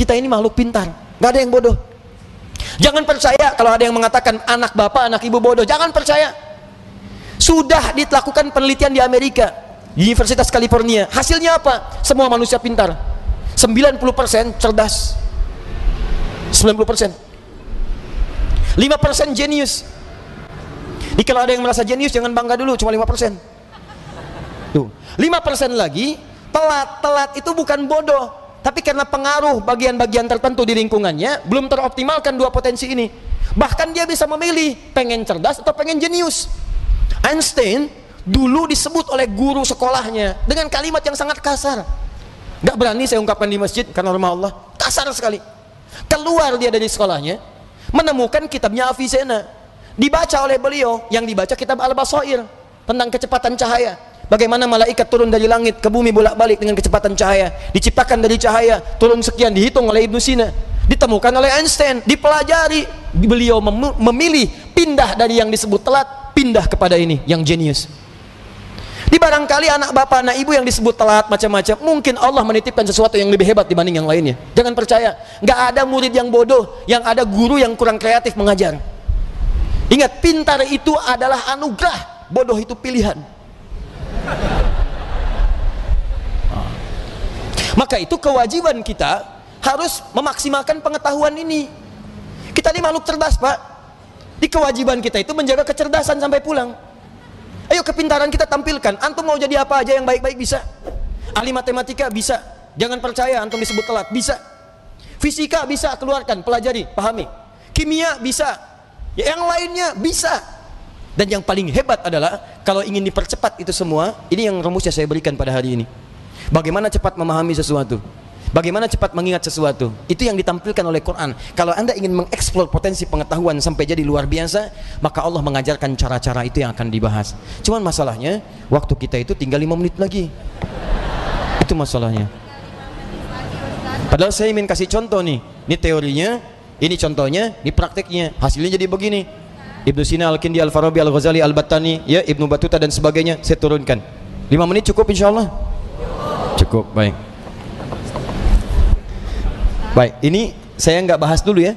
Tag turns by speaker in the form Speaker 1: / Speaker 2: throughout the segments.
Speaker 1: kita ini makhluk pintar, nggak ada yang bodoh. Jangan percaya kalau ada yang mengatakan anak bapak, anak ibu bodoh. Jangan percaya. Sudah dilakukan penelitian di Amerika, di Universitas California. Hasilnya apa? Semua manusia pintar. 90% cerdas. 90%. 5% jenius. Jadi kalau ada yang merasa jenius, jangan bangga dulu, cuma 5%. Tuh, 5% lagi telat. Telat itu bukan bodoh, tapi karena pengaruh bagian-bagian tertentu di lingkungannya belum teroptimalkan dua potensi ini. Bahkan dia bisa memilih pengen cerdas atau pengen jenius. Einstein dulu disebut oleh guru sekolahnya dengan kalimat yang sangat kasar. Gak berani saya ungkapkan di masjid karena rumah Allah, kasar sekali. Keluar dia dari sekolahnya, menemukan kitabnya Avicenna, dibaca oleh beliau. Yang dibaca kitab Al-Basair tentang kecepatan cahaya. Bagaimana malaikat turun dari langit ke bumi bolak-balik dengan kecepatan cahaya, diciptakan dari cahaya, turun sekian, dihitung oleh Ibnu Sina, ditemukan oleh Einstein, dipelajari. Beliau memilih pindah dari yang disebut telat, pindah kepada ini yang jenius. Di barangkali anak bapak, anak ibu yang disebut telat macam-macam, mungkin Allah menitipkan sesuatu yang lebih hebat dibanding yang lainnya. Jangan percaya, nggak ada murid yang bodoh, yang ada guru yang kurang kreatif mengajar. Ingat, pintar itu adalah anugerah, bodoh itu pilihan. Maka itu kewajiban kita harus memaksimalkan pengetahuan ini. Kita ini makhluk cerdas, Pak. Di kewajiban kita itu menjaga kecerdasan sampai pulang. Ayo kepintaran kita tampilkan. Antum mau jadi apa aja yang baik-baik bisa. Ahli matematika bisa. Jangan percaya antum disebut telat, bisa. Fisika bisa, keluarkan, pelajari, pahami. Kimia bisa. Ya, yang lainnya bisa. Dan yang paling hebat adalah kalau ingin dipercepat itu semua, ini yang rumusnya saya berikan pada hari ini. Bagaimana cepat memahami sesuatu, bagaimana cepat mengingat sesuatu, itu yang ditampilkan oleh Quran. Kalau Anda ingin mengeksplor potensi pengetahuan sampai jadi luar biasa, maka Allah mengajarkan cara-cara itu yang akan dibahas. Cuman masalahnya, waktu kita itu tinggal 5 menit lagi. Itu masalahnya. Padahal saya ingin kasih contoh nih. Ini teorinya, ini contohnya, ini prakteknya. Hasilnya jadi begini. Ibnu Sina, Al-Kindi, Al-Farabi, Al-Ghazali, Al-Battani, ya, Ibnu Battuta dan sebagainya saya turunkan. 5 menit cukup insyaallah? Cukup, baik. Baik, ini saya nggak bahas dulu ya,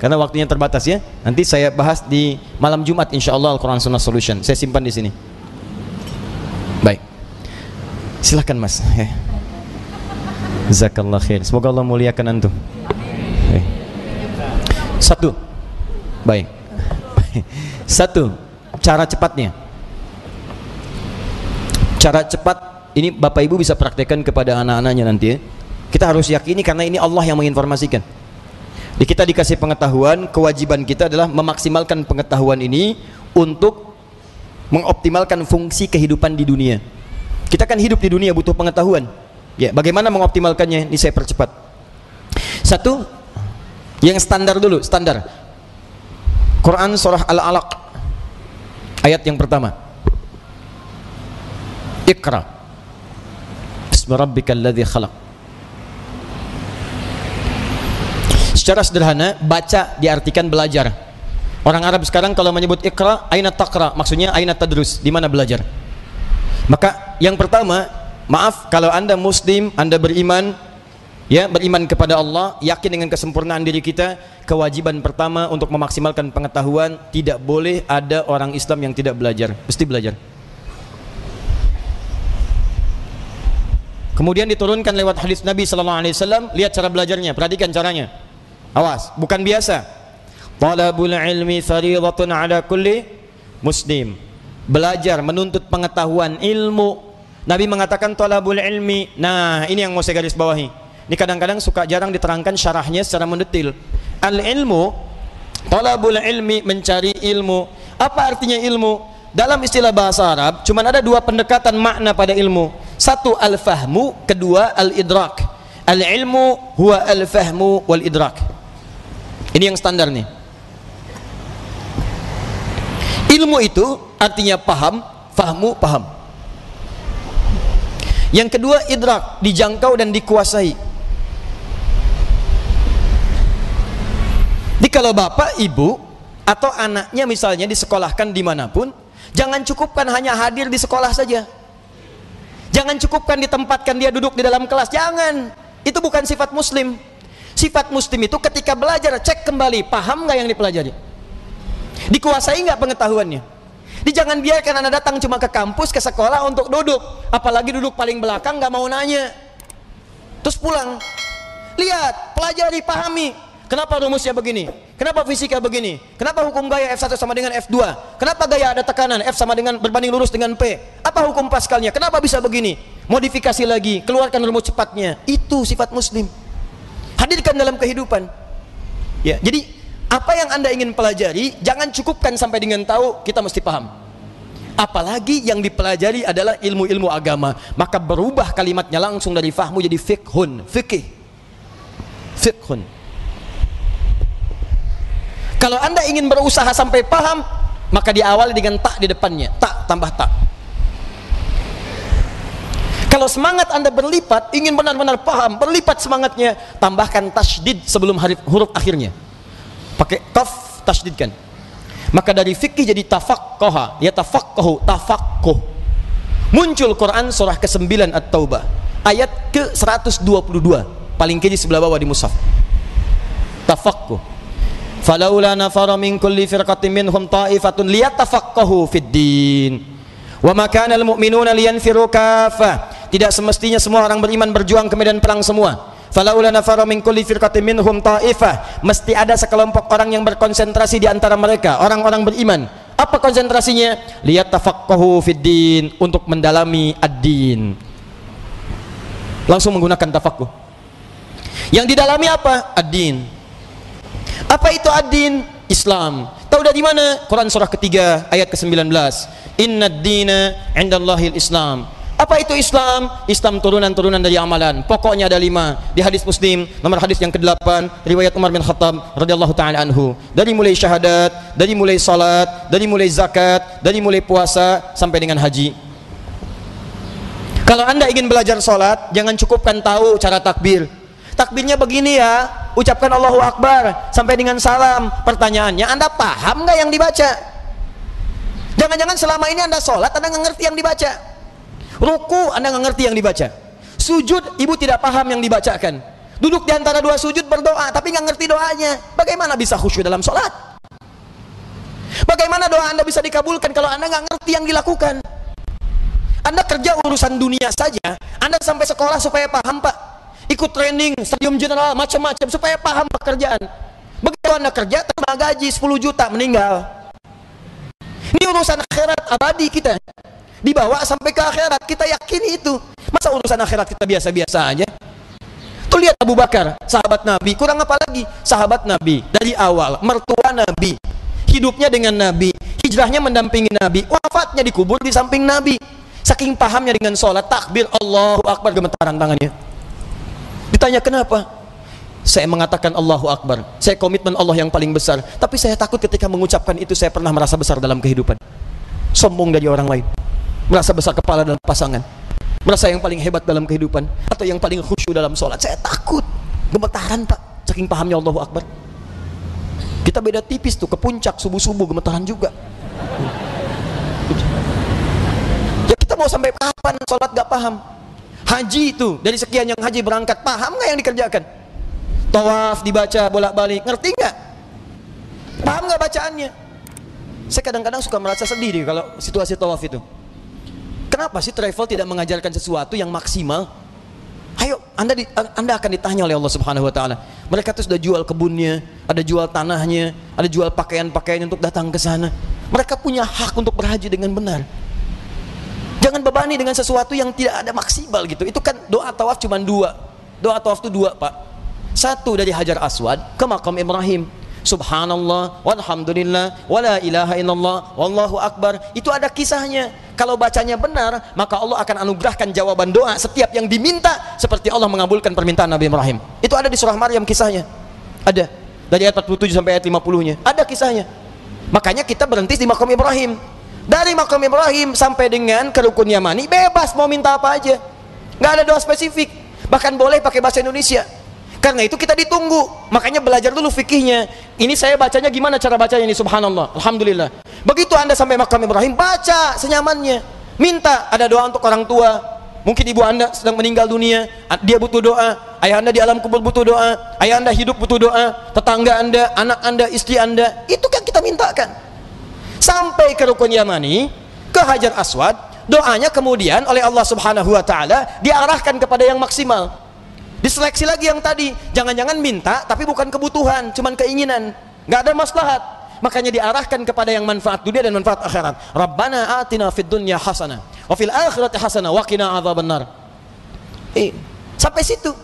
Speaker 1: karena waktunya terbatas ya. Nanti saya bahas di malam Jumat insyaallah Al-Quran Sunnah Solution. Saya simpan di sini. Baik. Silahkan Mas. Jazakallah khair. Semoga Allah muliakan antum. Baik. Satu. Baik. Satu, cara cepatnya. Cara cepat ini Bapak Ibu bisa praktekkan kepada anak-anaknya nanti ya. Kita harus yakini karena ini Allah yang menginformasikan. Kita dikasih pengetahuan, kewajiban kita adalah memaksimalkan pengetahuan ini untuk mengoptimalkan fungsi kehidupan di dunia. Kita kan hidup di dunia butuh pengetahuan. Ya, bagaimana mengoptimalkannya? Ini saya percepat. Satu, yang standar dulu, standar. Quran surah Al-Alaq ayat yang pertama. Iqra bismi rabbikal ladzi khalaq. Secara sederhana, baca diartikan belajar. Orang Arab sekarang kalau menyebut Iqra, aina taqra, maksudnya aina tadrus, di mana belajar. Maka yang pertama, maaf kalau Anda muslim, Anda beriman, ya, beriman kepada Allah, yakin dengan kesempurnaan diri kita, kewajiban pertama untuk memaksimalkan pengetahuan, tidak boleh ada orang Islam yang tidak belajar, mesti belajar. Kemudian diturunkan lewat hadis Nabi sallallahu alaihi wasallam, lihat cara belajarnya, perhatikan caranya. Awas, bukan biasa. Talabul ilmi fardhatun ala kulli muslim. Belajar, menuntut pengetahuan, ilmu. Nabi mengatakan talabul ilmi. Nah, ini yang mau saya garis bawahi. Ini kadang-kadang suka jarang diterangkan syarahnya secara mendetil. Al-ilmu, talabul ilmi, mencari ilmu. Apa artinya ilmu? Dalam istilah bahasa Arab, cuma ada dua pendekatan makna pada ilmu. Satu al-fahmu, kedua al-idrak. Al-ilmu huwa al-fahmu wal-idrak. Ini yang standar nih. Ilmu itu artinya paham, fahmu, paham. Yang kedua idrak, dijangkau dan dikuasai. Jadi kalau bapak, ibu, atau anaknya misalnya disekolahkan dimanapun, jangan cukupkan hanya hadir di sekolah saja. Jangan cukupkan ditempatkan dia duduk di dalam kelas, jangan. Itu bukan sifat muslim. Sifat muslim itu ketika belajar, cek kembali, paham nggak yang dipelajari, dikuasai nggak pengetahuannya. Jangan biarkan Anda datang cuma ke kampus, ke sekolah untuk duduk, apalagi duduk paling belakang, nggak mau nanya, terus pulang. Lihat, pelajari, pahami. Kenapa rumusnya begini? Kenapa fisika begini? Kenapa hukum gaya F1 sama dengan F2? Kenapa gaya ada tekanan F sama dengan berbanding lurus dengan P? Apa hukum Pascalnya? Kenapa bisa begini? Modifikasi lagi, keluarkan rumus cepatnya. Itu sifat muslim. Hadirkan dalam kehidupan. Ya, jadi apa yang Anda ingin pelajari, jangan cukupkan sampai dengan tahu, kita mesti paham. Apalagi yang dipelajari adalah ilmu-ilmu agama, maka berubah kalimatnya langsung dari fahmu jadi fiqhun, fikih. Fiqhun. Kalau Anda ingin berusaha sampai paham, maka diawali dengan tak di depannya, tak tambah tak. Kalau semangat Anda berlipat, ingin benar-benar paham, berlipat semangatnya, tambahkan tasydid sebelum huruf akhirnya, pakai qaf, tasydidkan. Maka dari fikih jadi tafaqqaha, ya tafaqqahu, tafaqquh. Muncul Quran surah ke-9 At-Taubah ayat ke-122, paling kiri sebelah bawah di mushaf. Tafaqquh. Falaula nafara min kulli firqatin minhum ta'ifatun liyatafaqahu fid din. Wa ma kana al-mu'minuna liyanfiru kaffah. Tidak semestinya semua orang beriman berjuang ke medan perang semua. Falaula nafara min kulli firqatin minhum ta'ifah. Mesti ada sekelompok orang yang berkonsentrasi di antara mereka, orang-orang beriman. Apa konsentrasinya? Liyatafaqahu fid din, untuk mendalami ad-din. Langsung menggunakan tafaqquh. Yang didalami apa? Ad-din. Apa itu ad-din? Islam. Tahu dari mana? Quran surah ketiga ayat ke-19. Innad dina 'indallahil Islam. Apa itu Islam? Islam turunan-turunan dari amalan. Pokoknya ada 5. Di hadis Muslim nomor hadis yang ke-8, riwayat Umar bin Khattab radhiyallahu taala anhu. Dari mulai syahadat, dari mulai salat, dari mulai zakat, dari mulai puasa sampai dengan haji. Kalau Anda ingin belajar salat, jangan cukupkan tahu cara takbir. Takbirnya begini ya, ucapkan Allahu Akbar sampai dengan salam. Pertanyaannya, Anda paham nggak yang dibaca? Jangan-jangan selama ini Anda sholat, Anda nggak ngerti yang dibaca. Ruku, Anda nggak ngerti yang dibaca. Sujud, ibu tidak paham yang dibacakan. Duduk di antara dua sujud berdoa, tapi nggak ngerti doanya. Bagaimana bisa khusyuk dalam sholat? Bagaimana doa Anda bisa dikabulkan kalau Anda nggak ngerti yang dilakukan? Anda kerja urusan dunia saja, Anda sampai sekolah supaya paham, Pak. Ikut training, stadium general, macam-macam supaya paham pekerjaan. Begitu Anda kerja, terima gaji 10 juta, meninggal. Ini urusan akhirat abadi kita. Dibawa sampai ke akhirat, kita yakini itu. Masa urusan akhirat kita biasa-biasa aja? Tuh lihat Abu Bakar, sahabat Nabi, kurang apa lagi? Sahabat Nabi, dari awal, mertua Nabi, hidupnya dengan Nabi, hijrahnya mendampingi Nabi, wafatnya dikubur di samping Nabi. Saking pahamnya dengan sholat, takbir, Allahu Akbar, gemetaran tangannya. Ditanya kenapa? Saya mengatakan Allahu Akbar, saya komitmen Allah yang paling besar, tapi saya takut ketika mengucapkan itu saya pernah merasa besar dalam kehidupan, sombong dari orang lain, merasa besar kepala dalam pasangan, merasa yang paling hebat dalam kehidupan, atau yang paling khusyuk dalam sholat. Saya takut, gemetaran Pak, saking pahamnya Allahu Akbar. Kita beda tipis tuh, ke puncak subuh-subuh gemetaran juga. Ya kita mau sampai kapan sholat gak paham? Haji itu, dari sekian yang haji berangkat, paham nggak yang dikerjakan? Tawaf dibaca bolak-balik, ngerti nggak? Paham nggak bacaannya? Saya kadang-kadang suka merasa sedih deh kalau situasi tawaf itu. Kenapa sih travel tidak mengajarkan sesuatu yang maksimal? Ayo, Anda akan ditanya oleh Allah Subhanahu Wa Taala. Mereka tuh sudah jual kebunnya, ada jual tanahnya, ada jual pakaian-pakaian untuk datang ke sana. Mereka punya hak untuk berhaji dengan benar. Jangan bebani dengan sesuatu yang tidak ada maksimal gitu. Itu kan doa tawaf cuma 2. Doa tawaf itu 2, Pak. 1 dari Hajar Aswad ke Maqam Ibrahim. Subhanallah, walhamdulillah, wala ilaha illallah, wallahu akbar. Itu ada kisahnya. Kalau bacanya benar, maka Allah akan anugerahkan jawaban doa setiap yang diminta, seperti Allah mengabulkan permintaan Nabi Ibrahim. Itu ada di surah Maryam kisahnya. Ada. Dari ayat 47 sampai ayat 50-nya. Ada kisahnya. Makanya kita berhenti di Maqam Ibrahim. Dari Maqam Ibrahim sampai dengan ke Rukun Yamani, bebas mau minta apa aja, nggak ada doa spesifik, bahkan boleh pakai bahasa Indonesia. Karena itu kita ditunggu, makanya belajar dulu fikihnya. Ini saya bacanya gimana cara bacanya ini, subhanallah, alhamdulillah. Begitu Anda sampai Maqam Ibrahim, baca senyamannya. Minta, ada doa untuk orang tua, Mungkin ibu anda sedang meninggal dunia, dia butuh doa. Ayah anda di alam kubur butuh doa. Ayah anda hidup butuh doa. Tetangga anda, anak anda, istri anda, itu kan kita mintakan. Sampai ke Rukun Yamani, ke Hajar Aswad, doanya kemudian oleh Allah Subhanahu wa Ta'ala diarahkan kepada yang maksimal. Diseleksi lagi yang tadi, jangan-jangan minta tapi bukan kebutuhan, cuman keinginan, nggak ada maslahat. Makanya diarahkan kepada yang manfaat dunia dan manfaat akhirat. Rabbana atina fid dunya hasanah wa fil akhirati hasanah wa qina adzabannar. Sampai situ.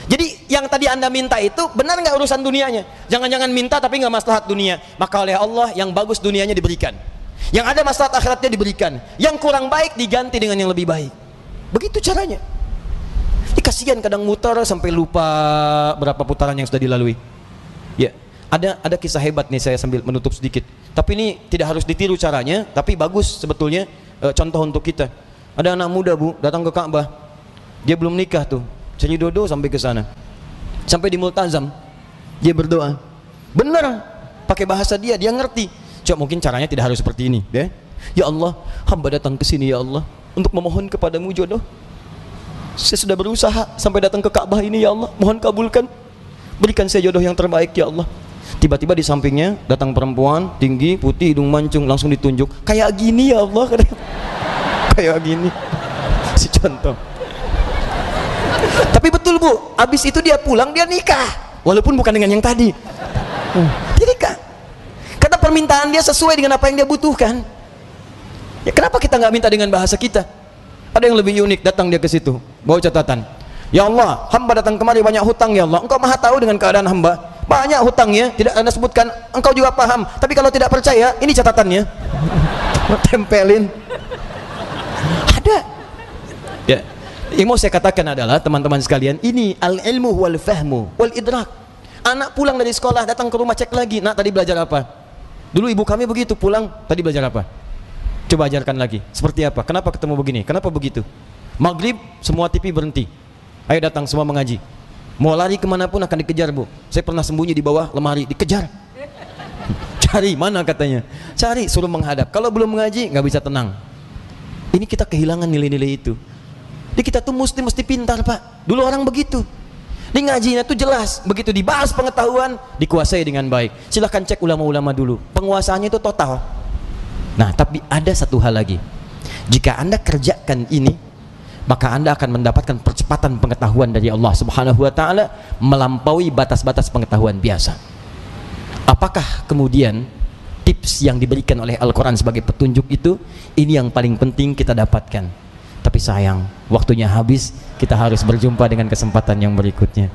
Speaker 1: Jadi yang tadi anda minta itu benar nggak urusan dunianya? Jangan-jangan minta tapi nggak maslahat dunia. Maka oleh Allah yang bagus dunianya diberikan, yang ada maslahat akhiratnya diberikan, yang kurang baik diganti dengan yang lebih baik. Begitu caranya. Kasihan kadang mutar sampai lupa berapa putaran yang sudah dilalui. Ya, ada kisah hebat nih, saya sambil menutup sedikit. Tapi ini tidak harus ditiru caranya, tapi bagus sebetulnya contoh untuk kita. Ada anak muda, Bu, datang ke Ka'bah. Dia belum nikah tuh, cari dodo sampai ke sana. Sampai di Multazam, dia berdoa. Benar, pakai bahasa dia ngerti. Coba mungkin caranya tidak harus seperti ini, ya. Ya Allah, hamba datang ke sini ya Allah untuk memohon kepadamu jodoh. Saya sudah berusaha sampai datang ke Ka'bah ini ya Allah, mohon kabulkan, berikan saya jodoh yang terbaik ya Allah. Tiba-tiba di sampingnya datang perempuan tinggi, putih, hidung mancung, langsung ditunjuk, kayak gini ya Allah. Kayak gini. Si contoh. Tapi betul Bu, habis itu dia pulang, dia nikah, walaupun bukan dengan yang tadi. Dia nikah karena permintaan dia sesuai dengan apa yang dia butuhkan. Ya kenapa kita nggak minta dengan bahasa kita? Ada yang lebih unik, datang dia ke situ, bawa catatan. Ya Allah, hamba datang kemari banyak hutang ya Allah. Engkau maha tahu dengan keadaan hamba. Banyak hutangnya, tidak anda sebutkan. Engkau juga paham. Tapi kalau tidak percaya, ini catatannya. Tempelin. Ada. Ya. Yang mau saya katakan adalah teman-teman sekalian, ini al-ilmu wal fahmu wal idrak. Anak pulang dari sekolah, datang ke rumah, cek lagi. Nak, tadi belajar apa? Dulu ibu kami begitu, pulang, tadi belajar apa? Coba ajarkan lagi, seperti apa? Kenapa ketemu begini? Kenapa begitu? Maghrib, semua TV berhenti. Ayo datang semua mengaji. Mau lari kemanapun akan dikejar Bu. Saya pernah sembunyi di bawah lemari, dikejar. Cari, mana katanya? Cari, suruh menghadap. Kalau belum mengaji, nggak bisa tenang. Ini kita kehilangan nilai-nilai itu. Jadi kita tuh mesti pintar Pak. Dulu orang begitu. Di ngajinya tuh jelas. Begitu dibahas pengetahuan, dikuasai dengan baik. Silahkan cek ulama-ulama dulu. Penguasaannya itu total. Nah, tapi ada satu hal lagi. Jika anda kerjakan ini, maka anda akan mendapatkan percepatan pengetahuan dari Allah Subhanahu wa Ta'ala melampaui batas-batas pengetahuan biasa. Apakah kemudian tips yang diberikan oleh Al-Quran sebagai petunjuk itu, ini yang paling penting kita dapatkan. Tapi sayang, waktunya habis. Kita harus berjumpa dengan kesempatan yang berikutnya.